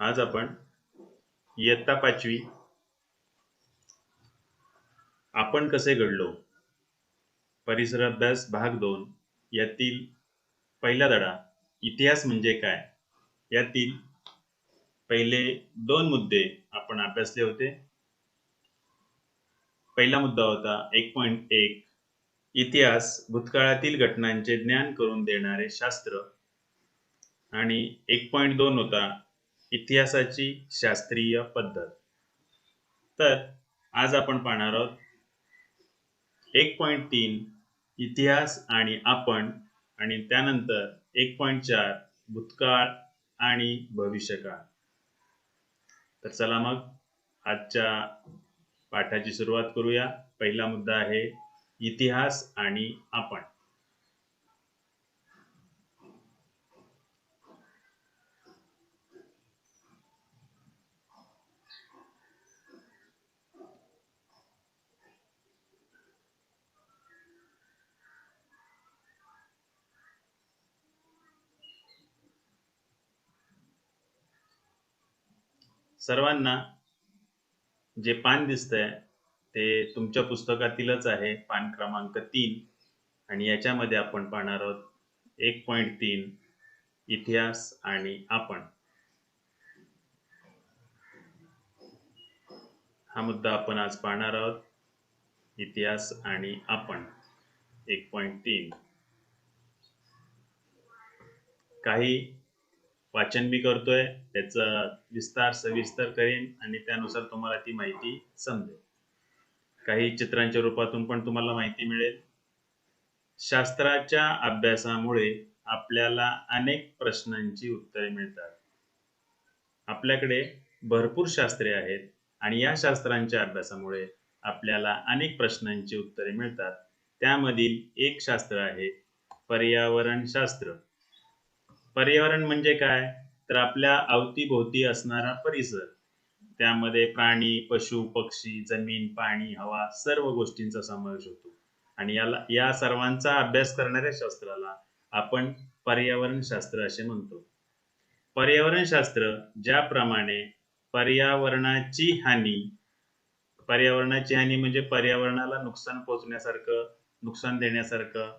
आज आपण इयत्ता 5वी आपण कसे घडलो परिसर अभ्यास भाग 2 यातील पहिला धडा इतिहास म्हणजे काय यातील पहिले 2 मुद्दे आपण अभ्यासले होते. पहिला मुद्दा होता 1.1 इतिहास भूतकाळातील घटनांचे ज्ञान करून देणारे शास्त्र आणि 1.2 होता इतिहासाची शास्त्रीय पद्धत. तर आज आपण पाहणार आहोत 1.3 इतिहास आणि आपण आणि त्यानंतर 1.4 भूतकाळ आणि भविष्यकाळ. तर चला मग आजच्या पाठाची सुरुवात करूया. पहिला मुद्दा आहे इतिहास आणि आपण. सर्वांना जे पान दिसतंय ते तुमच्या पुस्तकातीलच आहे, पान क्रमांक 3 आणि याच्यामध्ये आपण पाहणार आहोत 1.3 इतिहास आणि आपण. हा मुद्दा आपण आज पाहणार आहोत, इतिहास आणि आपण 1.3. काही वाचन मी करतोय, त्याचा विस्तार सविस्तर करेन आणि त्यानुसार तुम्हाला ती माहिती समजेल. काही चित्रांच्या रूपातून पण तुम्हाला माहिती मिळेल. शास्त्राच्या अभ्यासामुळे आपल्याला अनेक प्रश्नांची उत्तरे मिळतात. आपल्याकडे भरपूर शास्त्रे आहेत आणि या शास्त्रांच्या अभ्यासामुळे आपल्याला अनेक प्रश्नांची उत्तरे मिळतात. त्यामधील एक शास्त्र आहे पर्यावरणशास्त्र. पर्यावरण म्हणजे काय? तर आपल्या अवतीभोवती असणारा परिसर. त्यामध्ये प्राणी, पशु, पक्षी, जमीन, पाणी, हवा सर्व गोष्टींचा समावेश होतो आणि या सर्वांचा अभ्यास करणाऱ्या शास्त्राला आपण पर्यावरणशास्त्र असे म्हणतो. पर्यावरणशास्त्र ज्याप्रमाणे पर्यावरणाची हानी म्हणजे पर्यावरणाला नुकसान पोहोचण्यासारखं, नुकसान देण्यासारखं,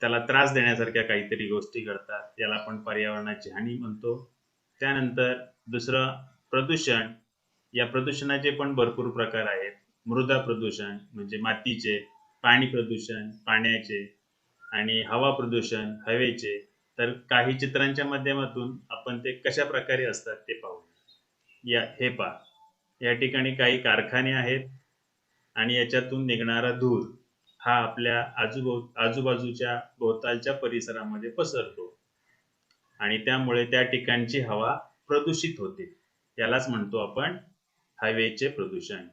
त्याला त्रास देण्यासारख्या काहीतरी गोष्टी घडतात, याला आपण पर्यावरणाची हानी म्हणतो. त्यानंतर दुसरं प्रदूषण. या प्रदूषणाचे पण भरपूर प्रकार आहेत. मृदा प्रदूषण म्हणजे मातीचे, पाणी प्रदूषण पाण्याचे आणि हवा प्रदूषण हवेचे. तर काही चित्रांच्या माध्यमातून आपण ते कशा प्रकारे असतात ते पाहू. हे पहा, या ठिकाणी काही कारखाने आहेत आणि याच्यातून निघणारा धूर हा आपल्या आजूबाजूच्या भोवतालच्या परिसरामध्ये पसरतो आणि त्यामुळे त्या ठिकाणची हवा प्रदूषित होते. यालाच म्हणतो आपण हवेचे प्रदूषण.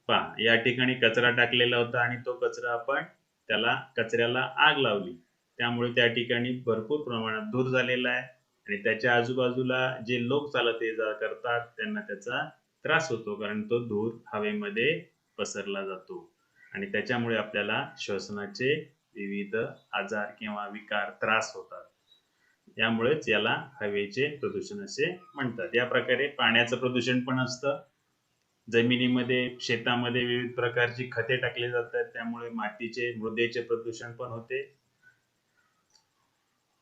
पहा, या ठिकाणी कचरा टाकलेला होता आणि तो कचरा आपण कचऱ्याला आग लावली, त्यामुळे त्या ठिकाणी भरपूर प्रमाणात धूर झालेला आहे आणि त्याच्या आजूबाजूला जे लोक चालत ये जा करतात त्यांना त्याचा त्रास होतो, कारण तो धूर हवेमध्ये पसरला जातो आणि त्याच्यामुळे आपल्याला श्वसनाचे विविध आजार किंवा विकार त्रास होतात. यामुळेच याला हवेचे प्रदूषण असे म्हणतात. या प्रकारे पाण्याचं प्रदूषण पण असतं. जमिनीमध्ये, शेतामध्ये विविध प्रकारची खते टाकली जातात, त्यामुळे मातीचे, मृदेचे प्रदूषण पण होते.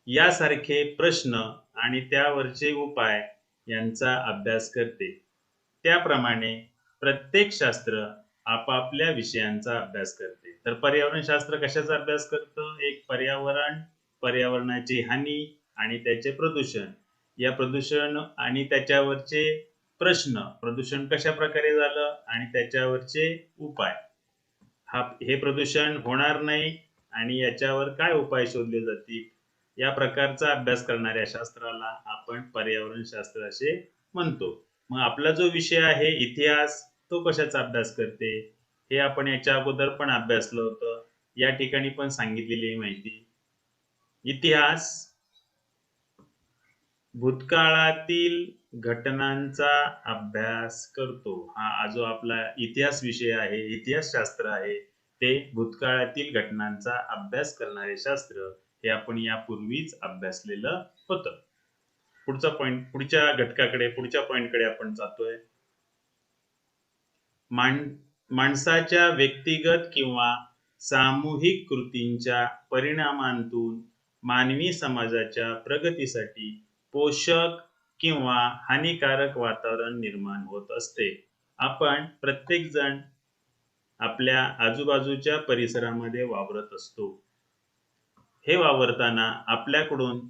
यासारखे प्रश्न आणि त्यावरचे उपाय यांचा अभ्यास करते. त्याप्रमाणे प्रत्येक शास्त्र आपापल्या विषयांचा अभ्यास करते. तर पर्यावरणशास्त्र कशाचा अभ्यास करतं? एक पर्यावरण, पर्यावरणाची हानी आणि त्याचे प्रदूषण. या प्रदूषण आणि त्याच्यावरचे प्रश्न, प्रदूषण कशा प्रकारे झालं आणि त्याच्यावरचे उपाय. हे प्रदूषण होणार नाही आणि याच्यावर काय उपाय शोधले जातील, या प्रकारचा अभ्यास करणाऱ्या शास्त्राला आपण पर्यावरणशास्त्र असे म्हणतो. मग आपला जो विषय आहे इतिहास, तो कशाचा अभ्यास करते हे आपण याच्या अगोदर पण अभ्यासलं होतं. या ठिकाणी पण सांगितलेली माहिती. इतिहास भूतकाळातील घटनांचा अभ्यास करतो. हा जो आपला इतिहास विषय आहे, इतिहास शास्त्र आहे, ते भूतकाळातील घटनांचा अभ्यास करणारे शास्त्र हे आपण यापूर्वीच अभ्यासलेलं होतं. पुढच्या घटकाकडे, पुढच्या पॉइंटकडे आपण जातोय. माणसाच्या व्यक्तिगत किंवा सामूहिक कृतींच्या परिणामांतून मानवी समाजाच्या प्रगतीसाठी पोषक किंवा हानिकारक वातावरण निर्माण होत असते. आपण प्रत्येक जण आपल्या आजूबाजूच्या परिसरामध्ये वावरत असतो. हे वावरताना आपल्याकडून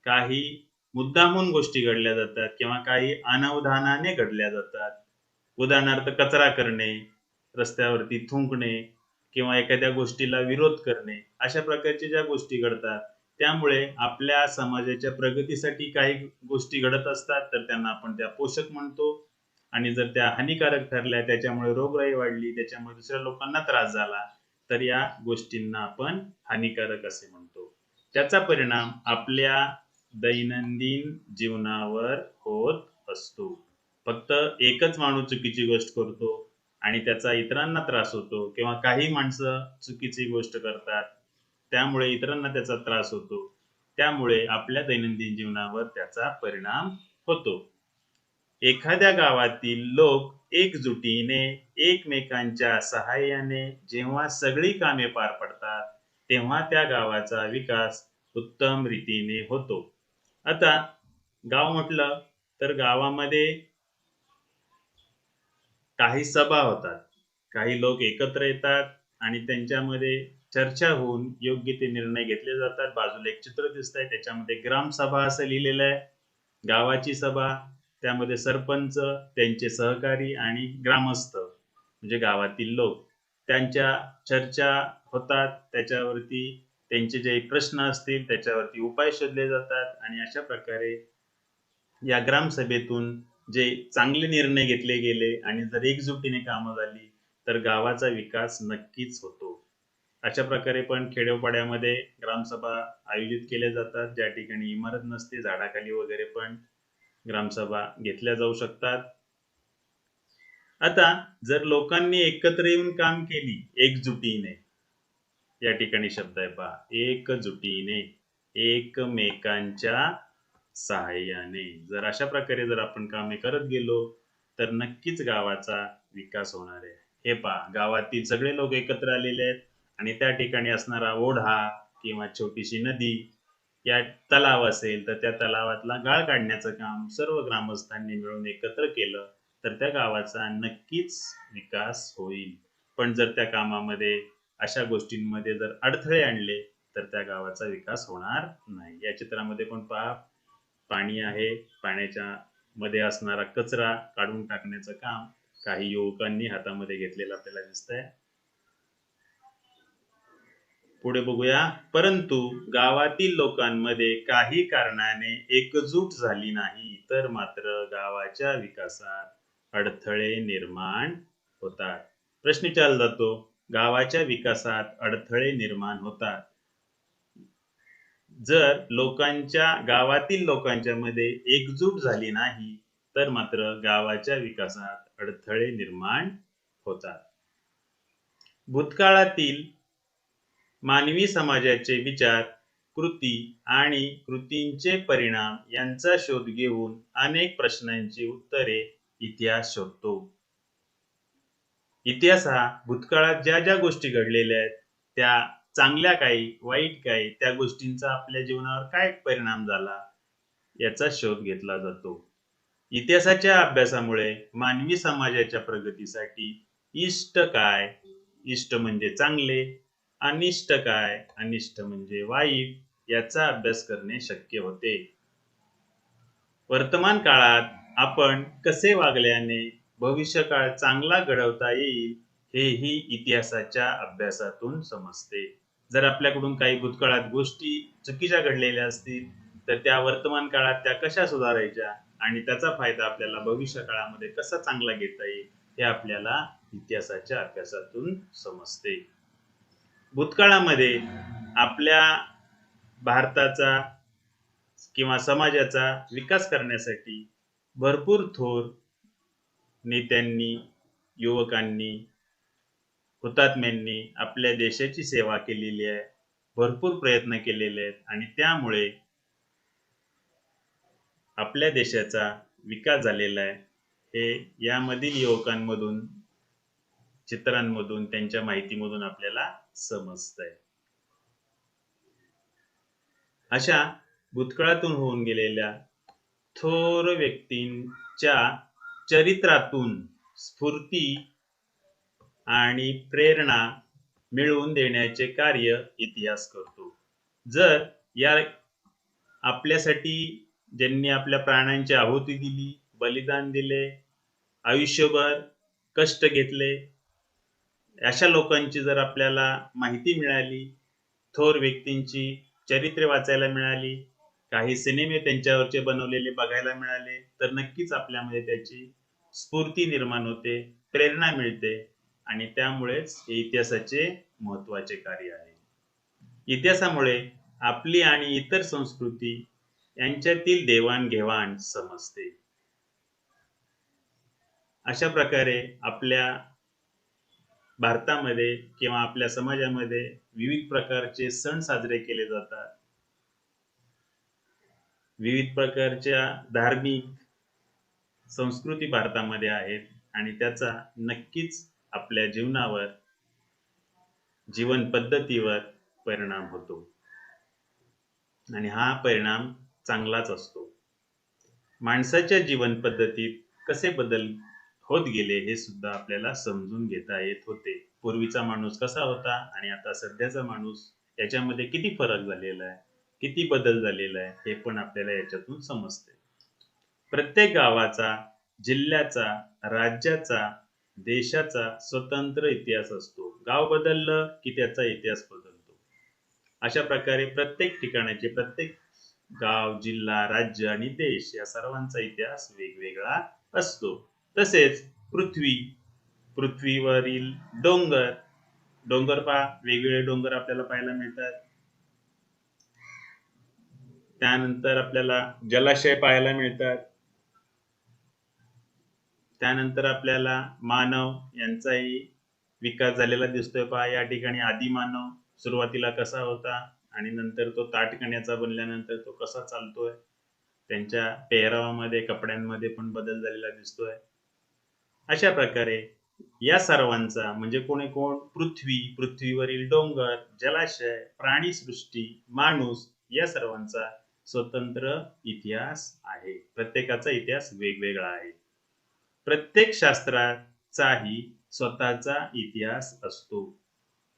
काही मुद्दामून गोष्टी घडल्या जातात किंवा काही अनावधानाने घडल्या जातात. उदाहरणार्थ कचरा करणे, रस्त्यावरती थुंकणे किंवा एखाद्या गोष्टीला विरोध करणे, अशा प्रकारच्या ज्या गोष्टी घडतात त्यामुळे आपल्या समाजाच्या प्रगतीसाठी काही गोष्टी घडत असतात, तर त्यांना आपण त्या पोषक म्हणतो. आणि जर त्या हानिकारक ठरल्या, त्याच्यामुळे रोगराई वाढली, त्याच्यामुळे दुसऱ्या लोकांना त्रास झाला, तर या गोष्टींना आपण हानिकारक असे म्हणतो. त्याचा परिणाम आपल्या दैनंदिन जीवनावर होत असतो. फक्त एकच माणूस चुकीची गोष्ट करतो आणि त्याचा इतरांना त्रास होतो, किंवा काही माणसं चुकीची गोष्ट करतात त्यामुळे इतरांना त्याचा त्रास होतो. त्यामुळे आपल्या दैनंदिन जीवनावर त्याचा परिणाम होतो. एखाद्या गावातील लोक एकजुटीने एकमेकांच्या सहाय्याने जेव्हा सगळी कामे पार पडतात, तेव्हा त्या गावाचा विकास उत्तम रीतीने होतो. आता गाव म्हटलं तर गावामध्ये काही सभा होतात, काही लोक एकत्र येतात आणि त्यांच्यामध्ये चर्चा होऊन योग्य ते निर्णय घेतले जातात. बाजूला एक चित्र दिसतंय, त्याच्यामध्ये ग्रामसभा असं लिहिलेलं आहे. गावाची सभा, त्यामध्ये सरपंच, त्यांचे सहकारी आणि ग्रामस्थ म्हणजे गावातील लोक, त्यांच्या चर्चा होतात. त्याच्यावरती त्यांचे जे प्रश्न असतील त्याच्यावरती उपाय शोधले जातात आणि अशा प्रकारे या ग्रामसभेतून जे चांगले निर्णय घेतले गेले आणि जर एकजुटीने कामं झाली तर गावाचा विकास नक्कीच होतो. अशा प्रकारे पण खेड्यापाड्यामध्ये ग्रामसभा आयोजित केल्या जातात, ज्या ठिकाणी इमारत नसते, झाडाखाली वगैरे पण ग्रामसभा घेतल्या जाऊ शकतात. आता जर लोकांनी एकत्र येऊन काम केली एकजुटीने, या ठिकाणी शब्द आहे पहा, एकजुटीने, एकमेकांच्या सहाय्याने, जर अशा प्रकारे जर आपण कामे करत गेलो तर नक्कीच गावाचा विकास होणार आहे. हे पहा, गावातील सगळे लोक एकत्र आलेले आहेत आणि त्या ठिकाणी असणारा ओढा किंवा छोटीशी नदी, या तलाव असेल तर त्या तलावातला गाळ काढण्याचं काम सर्व ग्रामस्थांनी मिळून एकत्र केलं तर त्या गावाचा नक्कीच विकास होईल. पण जर त्या कामामध्ये, अशा गोष्टींमध्ये जर अडथळे आणले तर त्या गावाचा विकास होणार नाही. या चित्रामध्ये पण पहा, पाणी आहे, पाण्याच्या मध्ये असणारा कचरा काढून टाकण्याचं काम काही युवकांनी हातामध्ये घेतलेलं आपल्याला दिसतंय. पुढे बघूया. परंतु गावातील लोकांमध्ये काही कारणाने एकजूट झाली नाही तर मात्र गावाच्या विकासात अडथळे निर्माण होतात. प्रश्न विचारला जातो, गावाच्या विकासात अडथळे निर्माण होतात. जर गावातील लोकांच्या मध्ये एकजूट झाली नाही तर मात्र गावाच्या विकासात अडथळे निर्माण होतात. भूतकाळातील मानवी समाजाचे विचार, कृती आणि कृतींचे परिणाम यांचा शोध घेऊन अनेक प्रश्नांची उत्तरे इतिहास शोधतो. इतिहास हा भूतकाळात ज्या ज्या गोष्टी घडलेल्या आहेत, त्या चांगल्या काही, वाईट काही, त्या गोष्टींचा आपल्या जीवनावर काय परिणाम झाला याचा शोध घेतला जातो. इतिहासाच्या अभ्यासामुळे मानवी समाजाच्या प्रगतीसाठी इष्ट काय, इष्ट म्हणजे चांगले, अनिष्ट काय, अनिष्ट म्हणजे वाईट, याचा अभ्यास करणे शक्य होते. वर्तमान काळात आपण कसे वागल्याने भविष्यकाळ चांगला घडवता येईल हेही इतिहासाच्या अभ्यासातून समजते. जर आपल्याकडून काही भूतकाळात गोष्टी चुकीच्या घडलेल्या असतील तर त्या वर्तमान काळात त्या कशा सुधारायच्या आणि त्याचा फायदा आपल्याला भविष्य काळामध्ये कसा चांगला घेता येईल हे आपल्याला इतिहासाच्या अभ्यासातून समजते. भूतकाळामध्ये आपल्या भारताचा किंवा समाजाचा विकास करण्यासाठी भरपूर थोर नेत्यांनी, युवकांनी, हुतात्म्यांनी आपल्या देशाची सेवा केलेली आहे, भरपूर प्रयत्न केलेले आहेत आणि त्यामुळे आपल्या देशाचा विकास झालेला आहे हे यामधील युवकांमधून, चित्रांमधून, त्यांच्या माहितीमधून आपल्याला समजतंय. अशा भूतकाळातून होऊन गेलेल्या थोर व्यक्तींच्या चरित्रातून स्फूर्ती आणि प्रेरणा मिळवून देण्याचे कार्य इतिहास करतो. जर या आपल्यासाठी ज्यांनी आपल्या प्राणांची आहुती दिली, बलिदान दिले, आयुष्यभर कष्ट घेतले, अशा लोकांची जर आपल्याला माहिती मिळाली, थोर व्यक्तींची चरित्रे वाचायला मिळाली, काही सिनेमे त्यांच्यावरचे बनवलेले बघायला मिळाले, तर नक्कीच आपल्यामध्ये त्याची स्फूर्ती निर्माण होते, प्रेरणा मिळते आणि त्यामुळेच हे इतिहासाचे महत्वाचे कार्य आहे. इतिहासामुळे आपली आणि इतर संस्कृती यांच्यातील देवाणघेवाण समजते. अशा प्रकारे आपल्या भारतामध्ये किंवा आपल्या समाजामध्ये विविध प्रकारचे सण साजरे केले जातात. विविध प्रकारच्या धार्मिक संस्कृती भारतामध्ये आहेत आणि त्याचा नक्कीच आपल्या जीवनावर, जीवन पद्धतीवर परिणाम होतो आणि हा परिणाम चांगलाच असतो. माणसाच्या जीवन पद्धतीत कसे बदल होत गेले हे सुद्धा आपल्याला समजून घेता येत होते. पूर्वीचा माणूस कसा होता आणि आता सध्याचा माणूस याच्यामध्ये किती फरक झालेला आहे, किती बदल झालेला आहे हे पण आपल्याला याच्यातून समजते. प्रत्येक गावाचा, जिल्ह्याचा, राज्याचा, देशाचा स्वतंत्र इतिहास असतो. गाव बदललं की त्याचा इतिहास बदलतो. अशा प्रकारे प्रत्येक ठिकाणाचे, प्रत्येक गाव, जिल्हा, राज्य आणि देश या सर्वांचा इतिहास वेगवेगळा असतो. तसेच पृथ्वीवरील डोंगर पहा, वेगवेगळे डोंगर आपल्याला पाहायला मिळतात. त्यानंतर आपल्याला जलाशय पाहायला मिळतात. त्यानंतर आपल्याला मानव यांचाही विकास झालेला दिसतोय. पहा या ठिकाणी आदिमानव सुरुवातीला कसा होता आणि नंतर तो ताठकण्याचा बनल्यानंतर तो कसा चालतोय. त्यांच्या पेहरावामध्ये, कपड्यांमध्ये पण बदल झालेला दिसतोय. अशा प्रकारे या सर्वांचा म्हणजे कोण, पृथ्वीवरील डोंगर, जलाशय, प्राणीसृष्टी, माणूस या सर्वांचा स्वतंत्र इतिहास आहे. प्रत्येकाचा इतिहास वेगवेगळा आहे. प्रत्येक शास्त्राचाही स्वतःचा इतिहास असतो.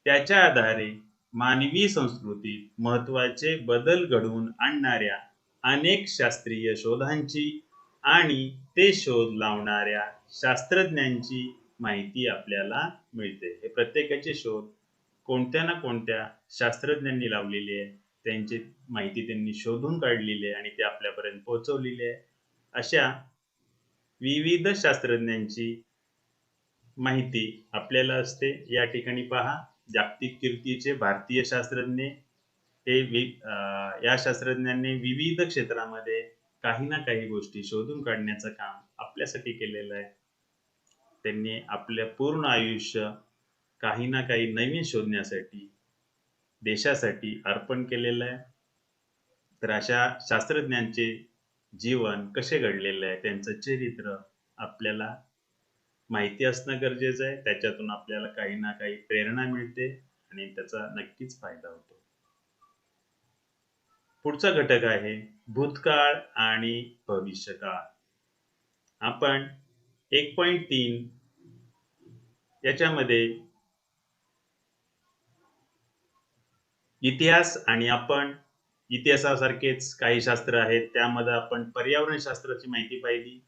त्याच्या आधारे मानवी संस्कृतीत महत्वाचे बदल घडवून आणणाऱ्या अनेक शास्त्रीय शोधांची आणि ते शोध लावणाऱ्या शास्त्रज्ञांची माहिती आपल्याला मिळते. हे प्रत्येकाचे शोध कोणत्या ना कोणत्या शास्त्रज्ञांनी लावलेली आहे, त्यांची माहिती त्यांनी शोधून काढलेली आहे आणि ते आपल्यापर्यंत पोहोचवलेली आहे. अशा विविध शास्त्रज्ञांची माहिती आपल्याला असते. या ठिकाणी पहा, जागतिक कीर्तीचे भारतीय शास्त्रज्ञ हे या शास्त्रज्ञांनी विविध क्षेत्रामध्ये काही ना काही गोष्टी शोधून काढण्याचं काम आपल्यासाठी केलेलं आहे. त्यांनी आपलं पूर्ण आयुष्य काही ना काही नवीन शोधण्यासाठी, देशासाठी अर्पण केलेलं आहे. तर अशा शास्त्रज्ञांचे जीवन कसे घडलेलं आहे, त्यांचं चरित्र आपल्याला माहिती असणं गरजेचं आहे. त्याच्यातून आपल्याला काही ना काही प्रेरणा मिळते आणि त्याचा नक्कीच फायदा होतो. पुढचा घटक आहे भूतकाळ आणि भविष्यकाळ. आपण 1.3 याच्यामध्ये इतिहास आणि आपण इतिहासासारखेच काही शास्त्र आहेत, त्यामध्ये आपण पर्यावरण शास्त्राची माहिती पाहिली.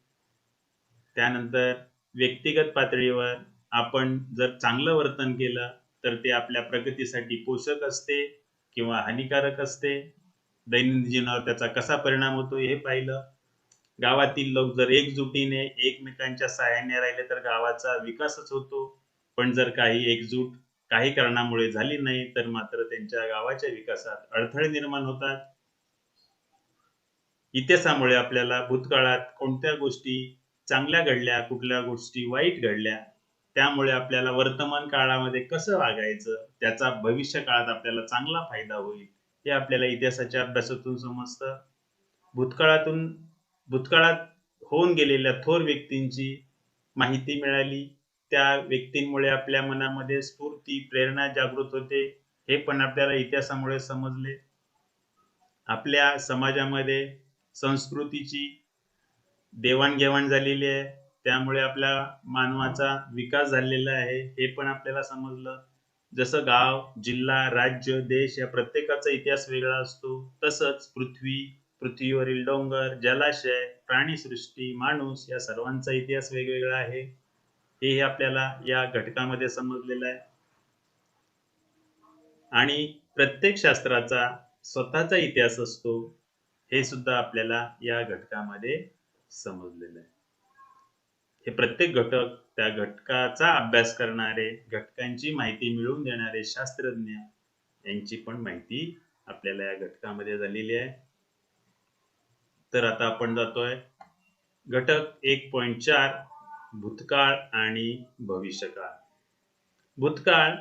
त्यानंतर व्यक्तिगत पातळीवर आपण जर चांगलं वर्तन केलं तर ते आपल्या प्रगतीसाठी पोषक असते किंवा हानिकारक असते. दैनंदिन जीवनावर त्याचा कसा परिणाम होतो हे पाहिलं. गावातील लोक जर एकजुटीने एकमेकांच्या सहाय्याने राहिले तर गावाचा विकासच होतो. पण जर काही एकजूट काही कारणामुळे झाली नाही तर मात्र त्यांच्या गावाच्या विकासात अडथळे निर्माण होतात. इतिहासामुळे आपल्याला भूतकाळात कोणत्या गोष्टी चांगल्या घडल्या, कुठल्या गोष्टी वाईट घडल्या, त्यामुळे आपल्याला वर्तमान काळामध्ये कसं वागायचं, त्याचा भविष्य काळात आपल्याला चांगला फायदा होईल हे आपल्याला इतिहासाच्या अभ्यासातून समजतं. भूतकाळातून भूतकाळात होऊन गेलेल्या थोर व्यक्तींची माहिती मिळाली. त्या व्यक्तींमुळे आपल्या मनामध्ये स्फूर्ती, प्रेरणा जागृत होते. हे पण आपल्याला इतिहासामुळे समजले. आपल्या समाजामध्ये संस्कृतीची देवाणघेवाण झालेली आहे. त्यामुळे आपल्या मानवाचा विकास झालेला आहे, हे पण आपल्याला समजलं. जसं गाव, जिल्हा, राज्य, देश या प्रत्येकाचा इतिहास वेगळा असतो, तसंच पृथ्वीवरील डोंगर, जलाशय, प्राणीसृष्टी, माणूस या सर्वांचा इतिहास वेगवेगळा आहे. हेही आपल्याला या घटकामध्ये समजलेलं आहे. आणि प्रत्येक शास्त्राचा स्वतःचा इतिहास असतो, हे सुद्धा आपल्याला या घटकामध्ये समजलेलं आहे. हे प्रत्येक घटक, त्या घटकाचा अभ्यास करणारे, घटकांची माहिती मिळवून देणारे शास्त्रज्ञ यांची पण माहिती आपल्याला या घटकामध्ये झालेली आहे. तर आता आपण जातोय घटक 1.4 भूतकाळ आणि भविष्यकाळ. भूतकाळ,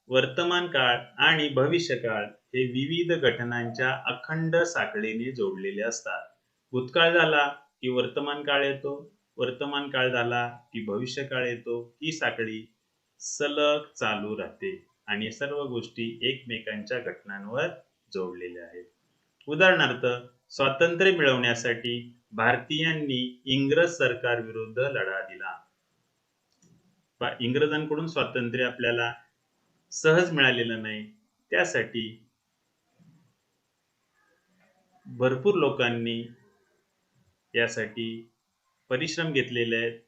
वर्तमान काळ आणि भविष्यकाळ हे विविध घटनांच्या अखंड साखळीने जोडलेले असतात. भूतकाळ झाला की वर्तमान काळ येतो, वर्तमान काळ झाला की भविष्य काळ येतो. ही साखळी सलग चालू राहते आणि सर्व गोष्टी एकमेकांच्या घटनांवर जोडलेल्या आहेत. उदाहरणार्थ, स्वातंत्र्य मिळवण्यासाठी भारतीयांनी इंग्रज सरकार विरुद्ध लढा दिला. इंग्रजांकडून स्वातंत्र्य आपल्याला सहज मिळालेलं नाही. त्यासाठी भरपूर लोकांनी यासाठी परिश्रम घेतलेले आहेत,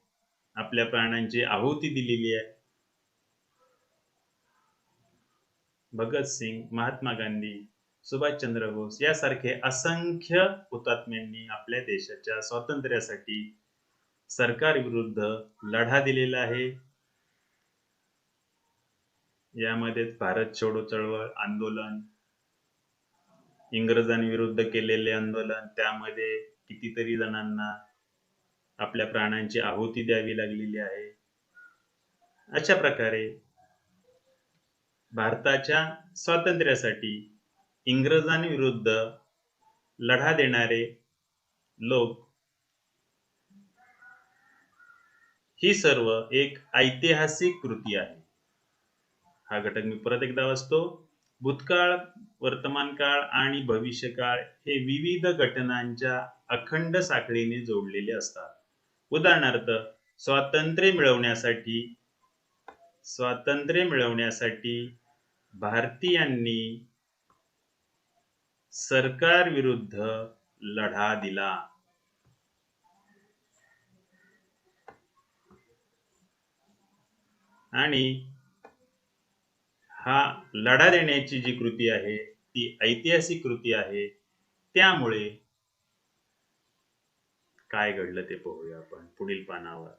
आपल्या प्राणांची आहुती दिलेली आहे. भगतसिंग, महात्मा गांधी, सुभाषचंद्र बोस यासारखे असंख्य हुतात्म्यांनी आपल्या देशाच्या स्वातंत्र्यासाठी सरकारविरुद्ध लढा दिलेला आहे. यामध्ये भारत छोडो चळवळ आंदोलन, इंग्रजांविरुद्ध केलेले आंदोलन, त्यामध्ये कितीतरी जणांना आपल्या प्राणांची आहुती द्यावी लागलेली आहे. अशा प्रकारे भारताच्या स्वातंत्र्यासाठी इंग्रजांविरुद्ध लढा देणारे लोक ही सर्व एक ऐतिहासिक कृती आहे. हा घटक मी परत एकदा वाचतो. भूतकाळ, वर्तमान काळ आणि भविष्यकाळ हे विविध घटनांच्या अखंड साखळीने जोडलेले असतात. उदाहरणार्थ, स्वातंत्र्य मिळवण्यासाठी भारतीयांनी सरकार विरुद्ध लढा दिला. आणि हा लढा देण्याची जी कृती आहे ती ऐतिहासिक कृती आहे. त्यामुळे काय घडलं ते पाहूया आपण पुढील पानावर.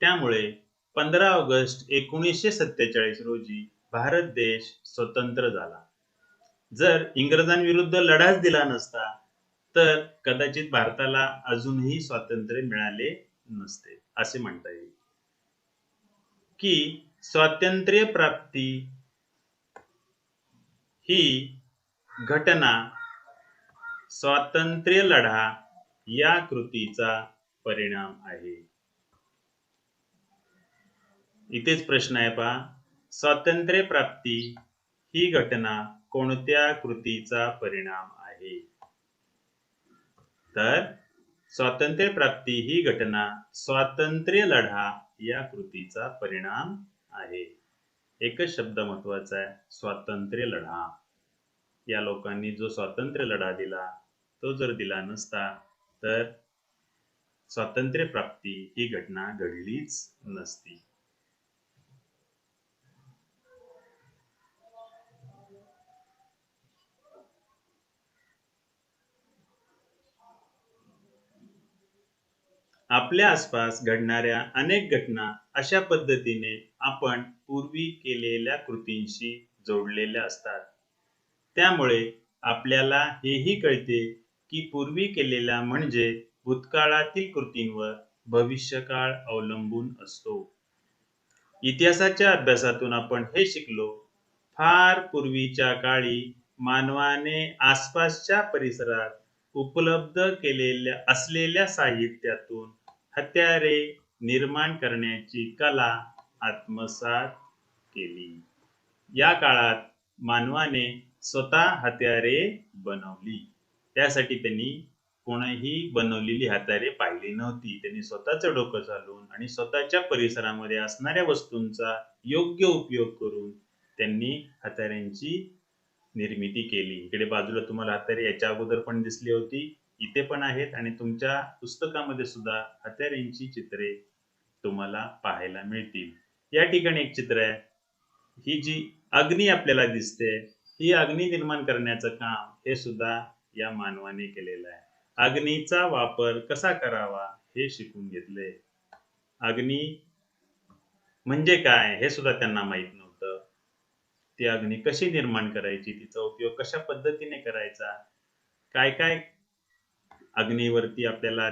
त्यामुळे 15 ऑगस्ट 1947 रोजी भारत देश स्वतंत्र झाला. जर इंग्रजांविरुद्ध लढाच दिला नसता तर कदाचित भारताला अजूनही स्वातंत्र्य मिळाले नसते, असे म्हणता येईल. की स्वातंत्र्य प्राप्ती ही घटना स्वातंत्र्य लढा या कृतीचा परिणाम आहे. इथेच प्रश्न आहे पहा, स्वातंत्र्य प्राप्ती ही घटना कोणत्या कृतीचा परिणाम आहे? तर स्वातंत्र्य प्राप्ती ही घटना स्वातंत्र्य लढा या कृतीचा परिणाम आहे. एकच शब्द महत्वाचा आहे, स्वातंत्र्य लढा. या लोकांनी जो स्वातंत्र्य लढा दिला तो जर दिला नसता तर स्वातंत्र्य प्राप्ती ही घटना घडलीच नसती. आपल्या आसपास घडणाऱ्या अनेक घटना अशा पद्धतीने आपण पूर्वी केलेल्या कृतींशी जोडलेल्या असतात. त्यामुळे आपल्याला हेही कळते की पूर्वी केलेल्या म्हणजे भूतकाळातील कृतींवर भविष्यकाळ अवलंबून असतो. इतिहासाच्या अभ्यासातून आपण हे शिकलो, फार पूर्वीच्या काळी मानवाने आसपासच्या परिसरात उपलब्ध असलेल्या साहित्यातून हत्यारे निर्माण करण्याची कला आत्मसात केली. या काळात मानवाने स्वतः हत्यारे बनवली. त्यासाठी त्यांनी कोणाही बनवलेली हत्यारे पाहिली नव्हती. त्यांनी स्वतःचं डोकं चालवून आणि स्वतःच्या परिसरामध्ये असणाऱ्या वस्तूंचा योग्य उपयोग करून त्यांनी हत्यारांची निर्मिती केली. इकडे बाजूला तुम्हाला हत्यारे याच्या अगोदर पण दिसली होती, इथे पण आहेत आणि तुमच्या पुस्तकामध्ये सुद्धा हत्यारांची चित्रे तुम्हाला पाहायला मिळतील. या ठिकाणी एक चित्र आहे. ही जी अग्नी आपल्याला दिसते, ही अग्नी निर्माण करण्याचं काम हे सुद्धा या मानवाने केलेलं आहे. अग्नीचा वापर कसा करावा हे शिकून घेतले. अग्नी म्हणजे काय हे सुद्धा त्यांना माहित नव्हतं. ती अग्नी कशी निर्माण करायची, तिचा उपयोग कशा पद्धतीने करायचा, काय काय अग्नीवरती आपल्याला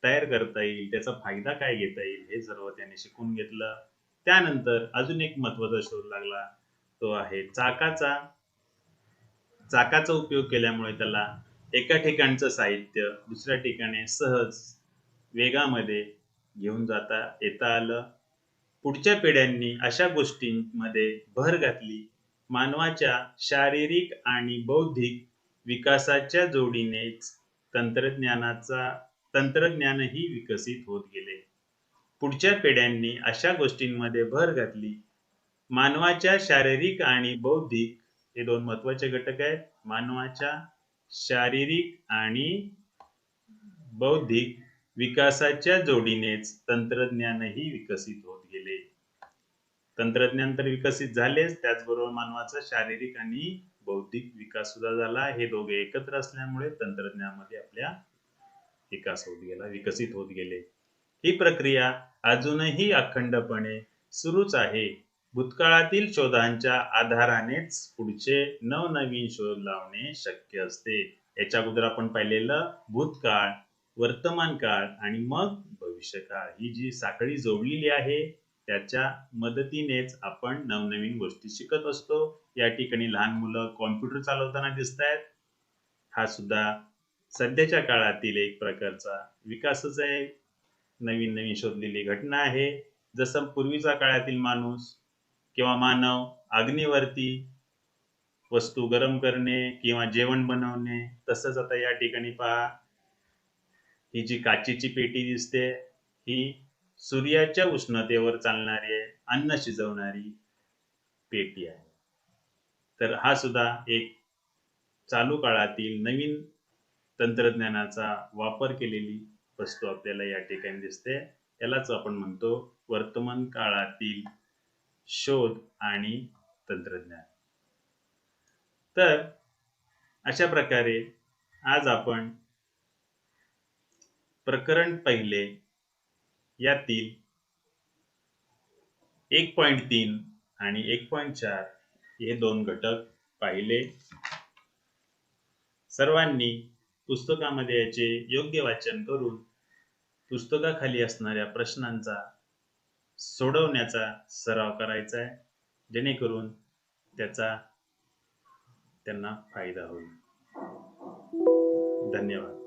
तयार करता येईल, त्याचा फायदा काय घेता येईल, हे सर्व त्याने शिकून घेतलं. त्यानंतर अजून एक महत्वाचा शोध लागला, तो आहे चाकाचा उपयोग केल्यामुळे त्याला एका ठिकाणचं साहित्य दुसऱ्या ठिकाणी सहज वेगामध्ये घेऊन जाता येता आलं. पुढच्या पिढ्यांनी अशा गोष्टींमध्ये भर घातली. मानवाच्या शारीरिक आणि बौद्धिक विकासाच्या जोडीनेच तंत्रज्ञानही विकसित होत गेले. पुढच्या पिढ्यांनी अशा गोष्टींमध्ये भर घातली. मानवाच्या शारीरिक आणि बौद्धिक हे दोन महत्वाचे घटक आहेत. मानवाच्या शारीरिक आणि बौद्धिक विकासाच्या जोडीनेच तंत्रज्ञानही विकसित होत गेले. तंत्रज्ञान तर विकसित झालेच, त्याचबरोबर मानवाचा शारीरिक आणि बौद्धिक विकास सुद्धा झाला. हे दोघे एकत्र असल्यामुळे तंत्रज्ञानामध्ये आपल्या विकसित होत गेले. ही प्रक्रिया अजूनही अखंडपणे सुरूच आहे. भूतकाळातील शोधांच्या आधारानेच पुढचे नवनवीन शोध लावणे शक्य असते. याच्या अगोदर आपण पाहिलेलं भूतकाळ, वर्तमान काळ आणि मग भविष्यकाळ, ही जी साखळी जोडलेली आहे त्याच्या मदतीनेच आपण नवनवीन गोष्टी शिकत असतो. या ठिकाणी लहान मुलं कॉम्प्युटर चालवताना दिसत आहेत. हा सुद्धा सध्याच्या काळातील एक प्रकारचा विकासच आहे, नवीन नवीन शोधलेली घटना आहे. जसं पूर्वीच्या काळातील माणूस किंवा मानव अग्नीवरती वस्तू गरम करणे किंवा जेवण बनवणे, तसंच आता या ठिकाणी पहा, ही जी काचेची पेटी दिसते, ही सूर्याच्या उष्णतेवर चालणारी अन्न शिजवणारी पेटी आहे. तर हा सुद्धा एक चालू काळातील नवीन तंत्रज्ञानाचा वापर केलेली वस्तू आपल्याला या ठिकाणी दिसते. यालाच आपण म्हणतो वर्तमान काळातील शोध आणि तंत्रज्ञान. तर अशा प्रकारे आज आपण प्रकरण पहिले यातील 1.3 आणि 1.4 हे दोन घटक पाहिले. सर्वांनी पुस्तकामध्ये याचे योग्य वाचन करून पुस्तकाखाली असणाऱ्या प्रश्नांचा सोडवण्याचा सराव करायचा आहे, जेणेकरून त्याचा त्यांना फायदा होईल. धन्यवाद.